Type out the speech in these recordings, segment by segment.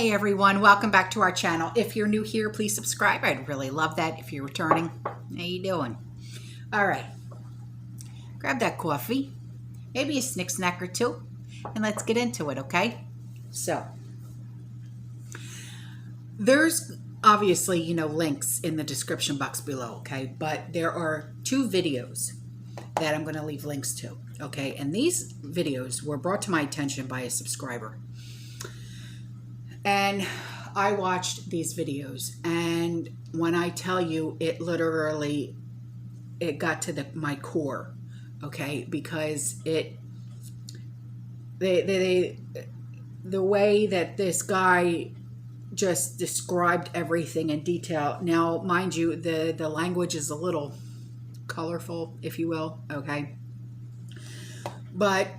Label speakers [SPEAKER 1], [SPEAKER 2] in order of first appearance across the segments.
[SPEAKER 1] Hey everyone, welcome back to our channel. If you're new here, please subscribe. I'd really love that. If you're returning, how you doing? All right, grab that coffee, maybe a snack or two, and let's get into it, okay? So, there's obviously, links in the description box below, okay? But there are two videos that I'm going to leave links to, okay? And these videos were brought to my attention by a subscriber. And I watched these videos, and when I tell you, it got to my core, okay? Because the way that this guy just described everything in detail. Now, mind you, the language is a little colorful, if you will, okay? But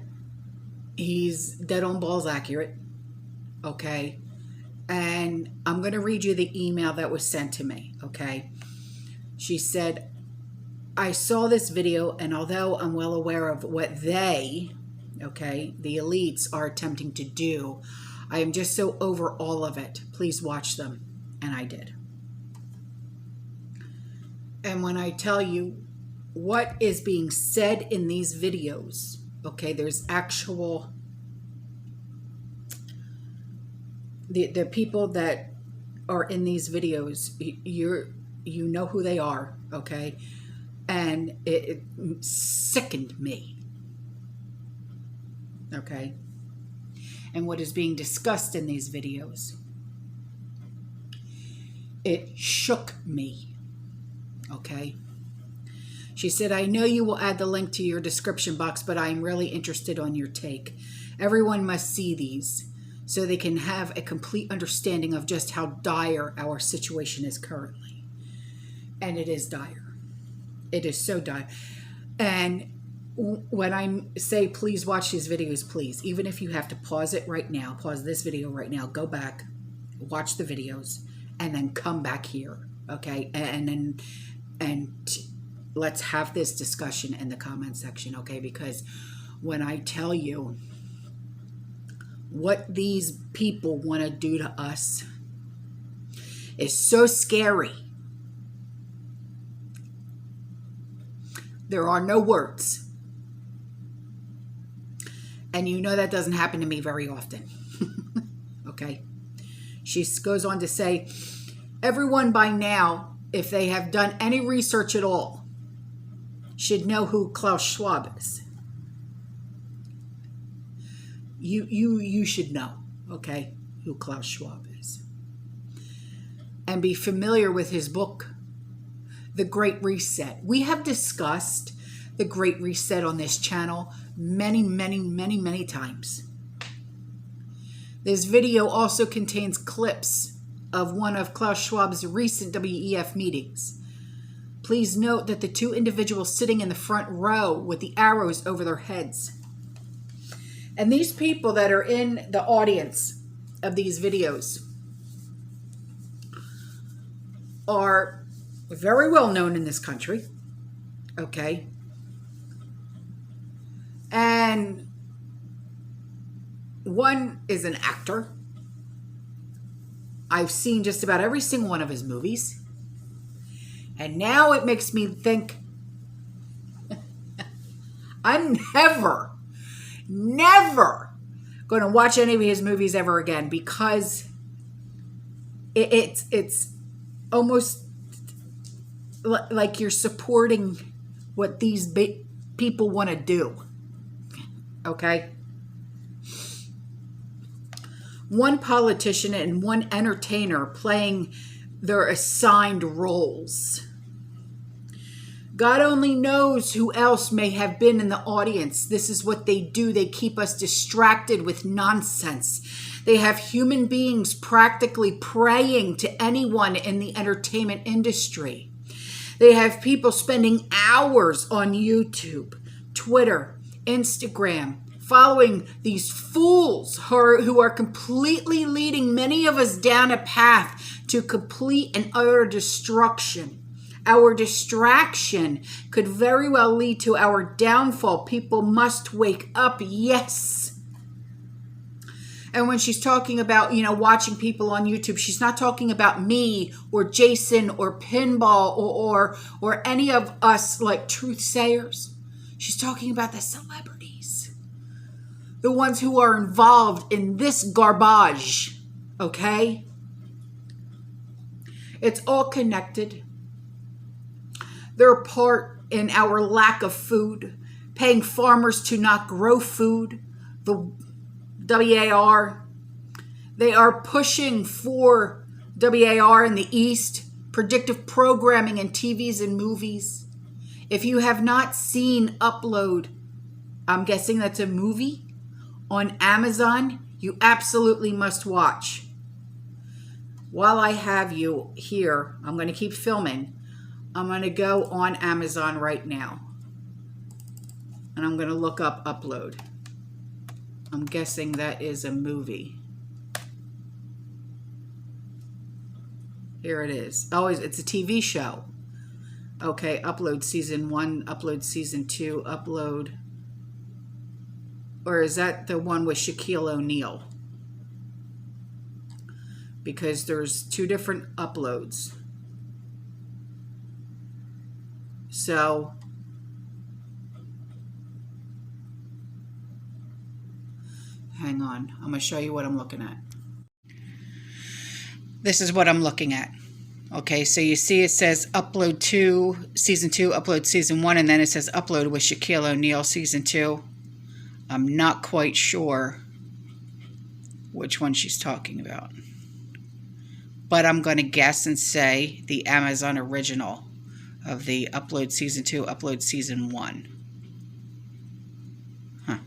[SPEAKER 1] he's dead on balls accurate, okay? And I'm going to read you the email that was sent to me, okay? She said, I saw this video, and although I'm well aware of what they, okay, the elites are attempting to do, I am just so over all of it. Please watch them. And I did. And when I tell you what is being said in these videos, okay, there's actual... The people that are in these videos, you know who they are, okay? And it sickened me, okay? And what is being discussed in these videos, it shook me, okay? She said, I know you will add the link to your description box, but I'm really interested on your take. Everyone must see these, so they can have a complete understanding of just how dire our situation is currently. And it is dire. It is so dire. And when I say please watch these videos, please, even if you have to pause it right now, pause this video right now, go back, watch the videos, and then come back here, okay? And let's have this discussion in the comment section, okay? Because when I tell you what these people want to do to us is so scary. There are no words. And you know that doesn't happen to me very often. Okay? She goes on to say, everyone by now, if they have done any research at all, should know who Klaus Schwab is. You should know, okay, who Klaus Schwab is. And be familiar with his book, The Great Reset. We have discussed The Great Reset on this channel many, many, many, many times. This video also contains clips of one of Klaus Schwab's recent WEF meetings. Please note that the two individuals sitting in the front row with the arrows over their heads. And these people that are in the audience of these videos are very well known in this country, okay? And one is an actor. I've seen just about every single one of his movies. And now it makes me think, I'm never going to watch any of his movies ever again, because it's almost like you're supporting what these people want to do, okay? One politician and one entertainer playing their assigned roles. God only knows who else may have been in the audience. This is what they do. They keep us distracted with nonsense. They have human beings practically praying to anyone in the entertainment industry. They have people spending hours on YouTube, Twitter, Instagram, following these fools who are completely leading many of us down a path to complete and utter destruction. Our distraction could very well lead to our downfall. People must wake up, yes. And when she's talking about, watching people on YouTube, she's not talking about me or Jason or Pinball or any of us like truth sayers. She's talking about the celebrities, the ones who are involved in this garbage, okay? It's all connected. They're part in our lack of food, paying farmers to not grow food, the WAR. They are pushing for WAR in the East, predictive programming in TVs and movies. If you have not seen Upload, I'm guessing that's a movie, on Amazon, you absolutely must watch. While I have you here, I'm going to keep filming. I'm going to go on Amazon right now. And I'm going to look up Upload. I'm guessing that is a movie. Here it is. Oh, it's a TV show. Okay, Upload Season 1, Upload Season 2, Upload. Or is that the one with Shaquille O'Neal? Because there's two different uploads. So, hang on. I'm going to show you what I'm looking at. This is what I'm looking at. Okay, so you see it says Upload 2, Season 2, Upload Season 1, and then it says Upload with Shaquille O'Neal Season 2. I'm not quite sure which one she's talking about. But I'm going to guess and say the Amazon original of the Upload Season 2, Upload Season 1. Huh. I'm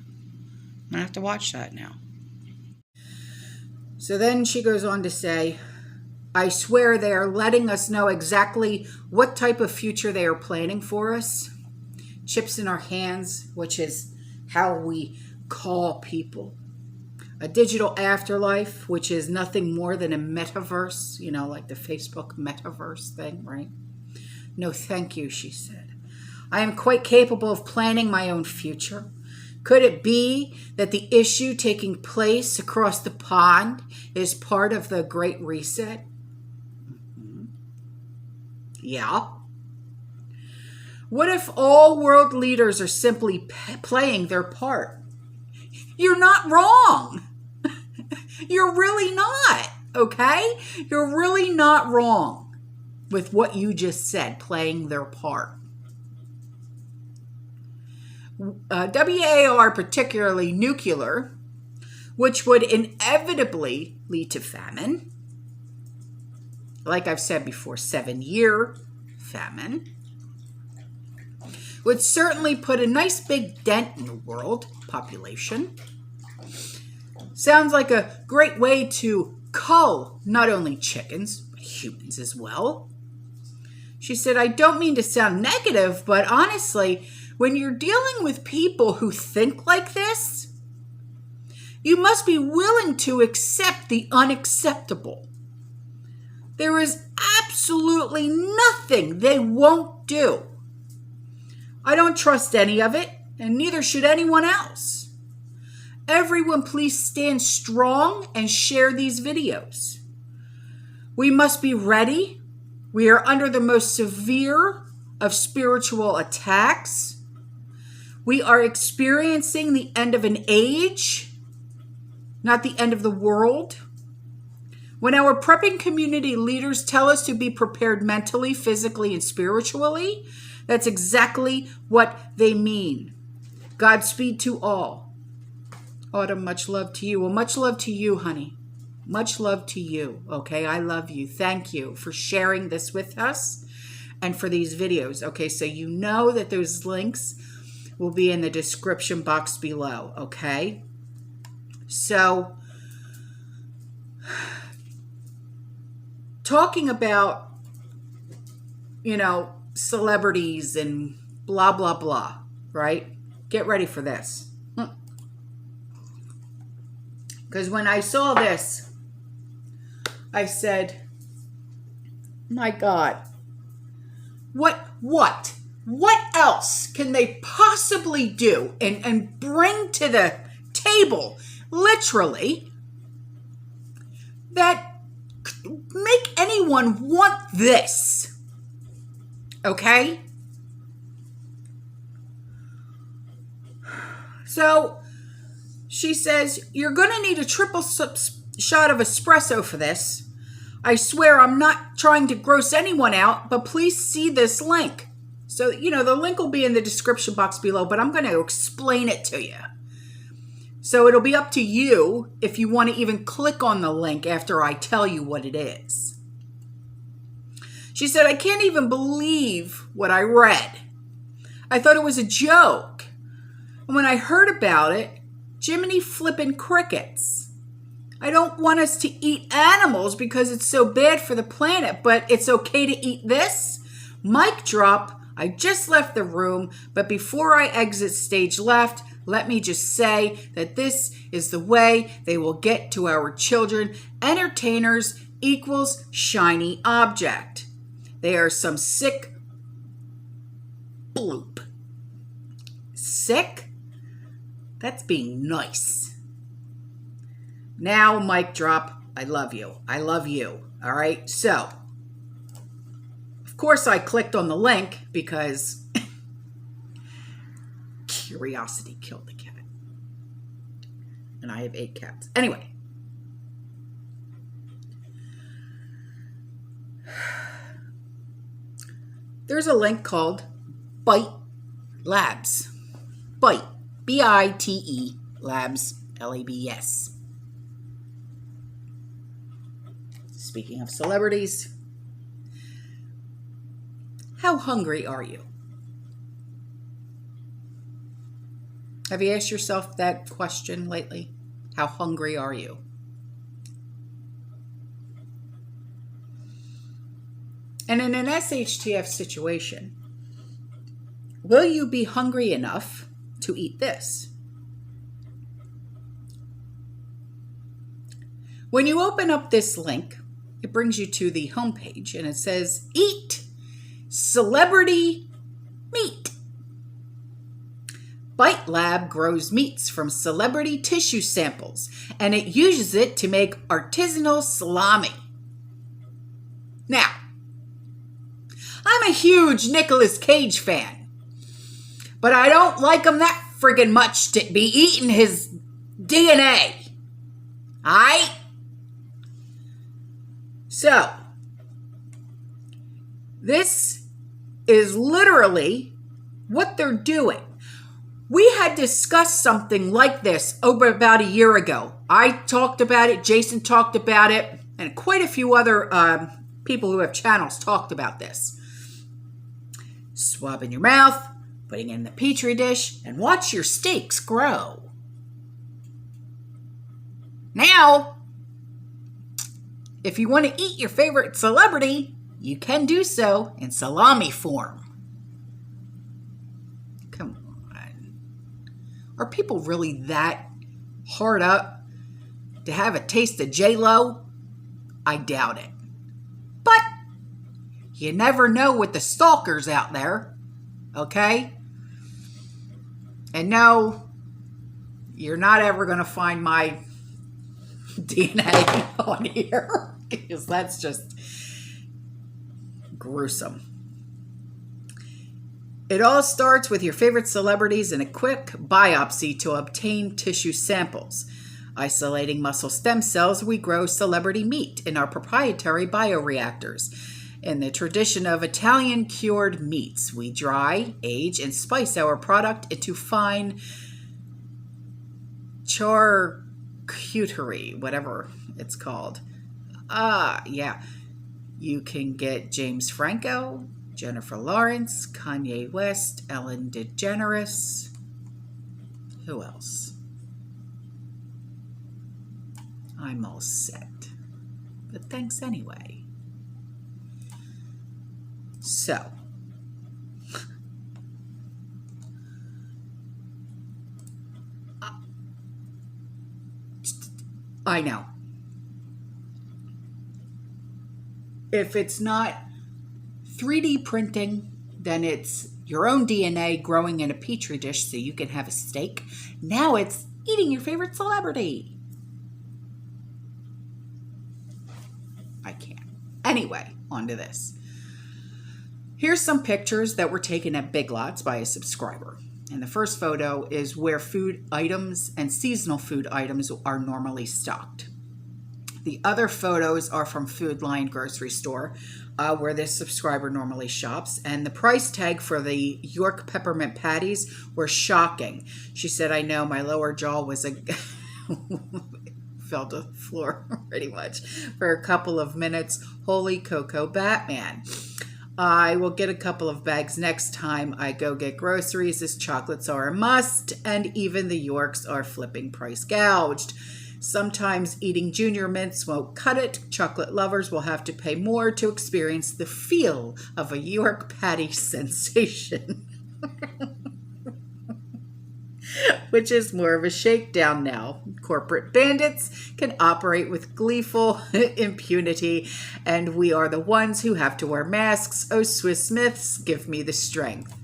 [SPEAKER 1] going to have to watch that now. So then she goes on to say, I swear they are letting us know exactly what type of future they are planning for us. Chips in our hands, which is how we call people. A digital afterlife, which is nothing more than a metaverse, like the Facebook metaverse thing, right? No, thank you, she said. I am quite capable of planning my own future. Could it be that the issue taking place across the pond is part of the Great Reset? Mm-hmm. Yeah. What if all world leaders are simply playing their part? You're not wrong. You're really not, okay? You're really not wrong with what you just said, playing their part. WAR, particularly nuclear, which would inevitably lead to famine. Like I've said before, 7-year famine. Would certainly put a nice big dent in the world population. Sounds like a great way to cull not only chickens, but humans as well. She said, I don't mean to sound negative, but honestly, when you're dealing with people who think like this, you must be willing to accept the unacceptable. There is absolutely nothing they won't do. I don't trust any of it, and neither should anyone else. Everyone, please stand strong and share these videos. We must be ready. We are under the most severe of spiritual attacks. We are experiencing the end of an age, not the end of the world. When our prepping community leaders tell us to be prepared mentally, physically, and spiritually, that's exactly what they mean. Godspeed to all. Autumn, much love to you. Well, much love to you, honey. Much love to you, okay? I love you. Thank you for sharing this with us and for these videos. Okay, so you know that those links will be in the description box below, okay? So, talking about, celebrities and blah, blah, blah, right? Get ready for this. Because when I saw this, I said, my God, what else can they possibly do and bring to the table, literally, that make anyone want this. Okay? So she says, you're going to need a triple shot of espresso for this. I swear I'm not trying to gross anyone out, but please see this link. So, the link will be in the description box below, but I'm going to explain it to you. So it'll be up to you if you want to even click on the link after I tell you what it is. She said, I can't even believe what I read. I thought it was a joke. And when I heard about it, Jiminy flippin' crickets. I don't want us to eat animals because it's so bad for the planet, but it's okay to eat this? Mic drop. I just left the room, but before I exit stage left, let me just say that this is the way they will get to our children. Entertainers equals shiny object. They are some sick bloop. Sick? That's being nice. Now, mic drop. I love you. I love you. All right. So, of course, I clicked on the link because curiosity killed the cat. And I have 8 cats. Anyway. There's a link called Bite Labs. Bite. B-I-T-E. Labs. L-A-B-S. Speaking of celebrities, how hungry are you? Have you asked yourself that question lately? How hungry are you? And in an SHTF situation, will you be hungry enough to eat this? When you open up this link, it brings you to the homepage and it says, Eat Celebrity Meat. Bite Lab grows meats from celebrity tissue samples, and it uses it to make artisanal salami. Now, I'm a huge Nicolas Cage fan, but I don't like him that friggin' much to be eating his DNA. Aight? So, this is literally what they're doing. We had discussed something like this over about a year ago. I talked about it, Jason talked about it, and quite a few other people who have channels talked about this. Swab in your mouth, putting it in the petri dish, and watch your steaks grow. Now, if you want to eat your favorite celebrity, you can do so in salami form. Come on. Are people really that hard up to have a taste of J-Lo? I doubt it. But you never know with the stalkers out there, okay? And no, you're not ever going to find my DNA on here because that's just gruesome. It all starts with your favorite celebrities and a quick biopsy to obtain tissue samples. Isolating muscle stem cells, we grow celebrity meat in our proprietary bioreactors. In the tradition of Italian cured meats, we dry, age, and spice our product into fine charcuterie, whatever it's called. Yeah. You can get James Franco, Jennifer Lawrence, Kanye West, Ellen DeGeneres. Who else? I'm all set. But thanks anyway. So. I know. If it's not 3D printing, then it's your own DNA growing in a petri dish so you can have a steak. Now it's eating your favorite celebrity. I can't. Anyway, on to this. Here's some pictures that were taken at Big Lots by a subscriber. And the first photo is where food items and seasonal food items are normally stocked. The other photos are from Food Lion grocery store, where this subscriber normally shops. And the price tag for the York peppermint patties were shocking. She said, I know, my lower jaw was fell to the floor pretty much for a couple of minutes. Holy Cocoa Batman. I will get a couple of bags next time I go get groceries, as chocolates are a must, and even the Yorks are flipping price gouged. Sometimes eating junior mints won't cut it. Chocolate lovers will have to pay more to experience the feel of a York patty sensation. Which is more of a shakedown now. Corporate bandits can operate with gleeful impunity, and we are the ones who have to wear masks. Oh, Swiss Smiths, give me the strength.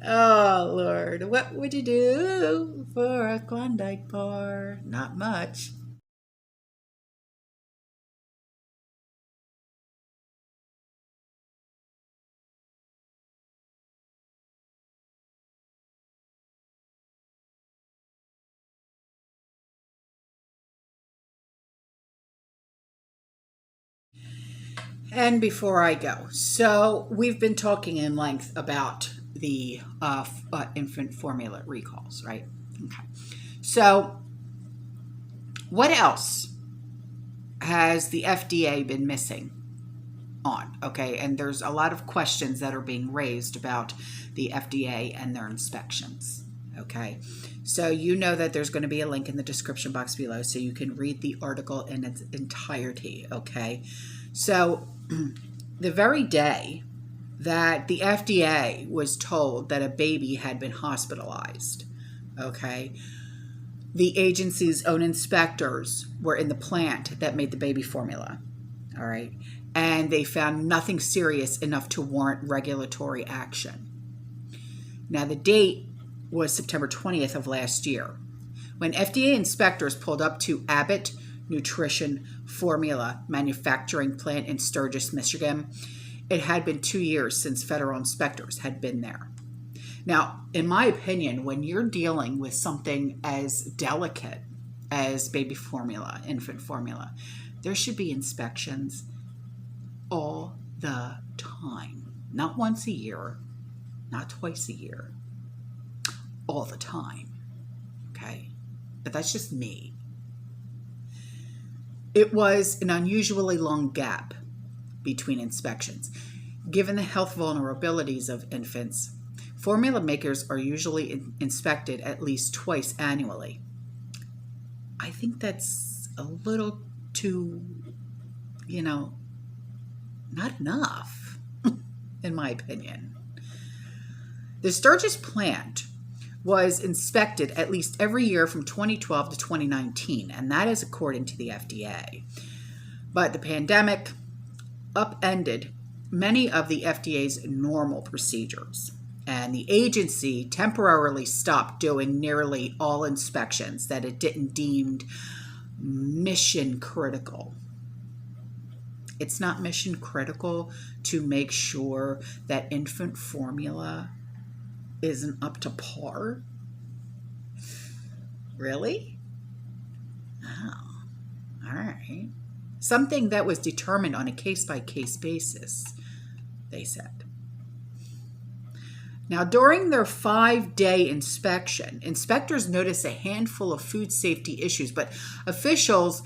[SPEAKER 1] Oh, Lord, what would you do for a Klondike bar? Not much. And before I go, so we've been talking in length about the infant formula recalls, right? Okay. So what else has the FDA been missing on? Okay. And there's a lot of questions that are being raised about the FDA and their inspections. Okay. So you know that there's going to be a link in the description box below so you can read the article in its entirety. Okay. So the very day that the FDA was told that a baby had been hospitalized, okay, the agency's own inspectors were in the plant that made the baby formula, all right, and they found nothing serious enough to warrant regulatory action. Now, the date was September 20th of last year, when FDA inspectors pulled up to Abbott Nutrition Formula manufacturing plant in Sturgis, Michigan. It had been 2 years since federal inspectors had been there. Now, in my opinion, when you're dealing with something as delicate as baby formula, infant formula, there should be inspections all the time. Not once a year, not twice a year, all the time. Okay? But that's just me. It was an unusually long gap between inspections. Given the health vulnerabilities of infants, formula makers are usually inspected at least twice annually. I think that's a little too, not enough, in my opinion. The Sturgis plant was inspected at least every year from 2012 to 2019, and that is according to the FDA. But the pandemic upended many of the FDA's normal procedures, and the agency temporarily stopped doing nearly all inspections that it didn't deemed mission critical. It's not mission critical to make sure that infant formula isn't up to par? Really? Oh, all right. Something that was determined on a case-by-case basis, they said. Now, during their 5-day inspection, inspectors noticed a handful of food safety issues, but officials,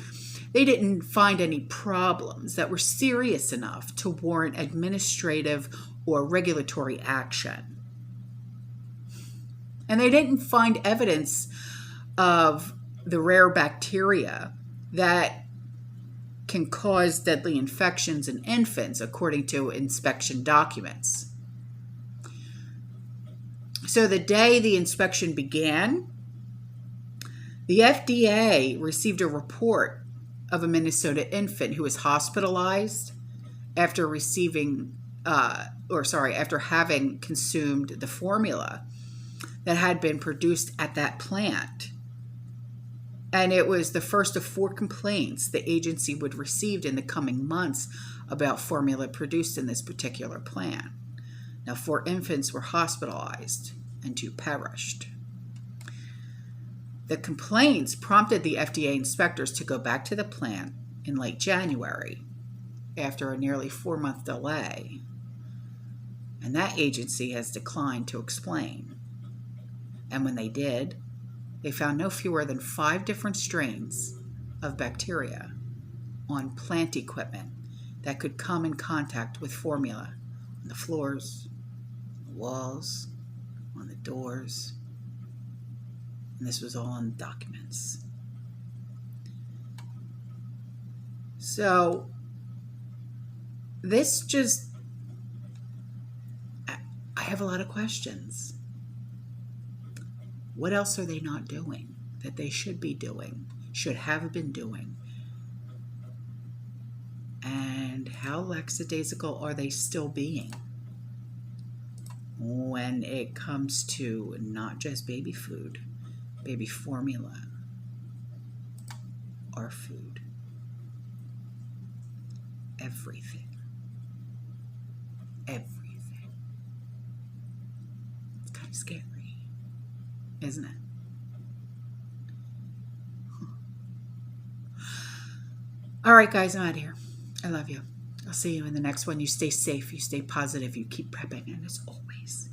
[SPEAKER 1] they didn't find any problems that were serious enough to warrant administrative or regulatory action. And they didn't find evidence of the rare bacteria that can cause deadly infections in infants, according to inspection documents. So the day the inspection began, the FDA received a report of a Minnesota infant who was hospitalized after after having consumed the formula that had been produced at that plant. And it was the first of 4 complaints the agency would receive in the coming months about formula produced in this particular plant. Now, 4 infants were hospitalized and 2 perished. The complaints prompted the FDA inspectors to go back to the plant in late January after a nearly 4-month delay. And that agency has declined to explain. And when they did, they found no fewer than 5 different strains of bacteria on plant equipment that could come in contact with formula on the floors, on the walls, on the doors. And this was all in documents. So this just, I have a lot of questions. What else are they not doing that they should be doing, should have been doing? And how lackadaisical are they still being when it comes to not just baby food, baby formula, or food? Everything. Everything. It's kind of scary, isn't it? All right, guys, I'm out of here. I love you. I'll see you in the next one. You stay safe. You stay positive. You keep prepping. And as always,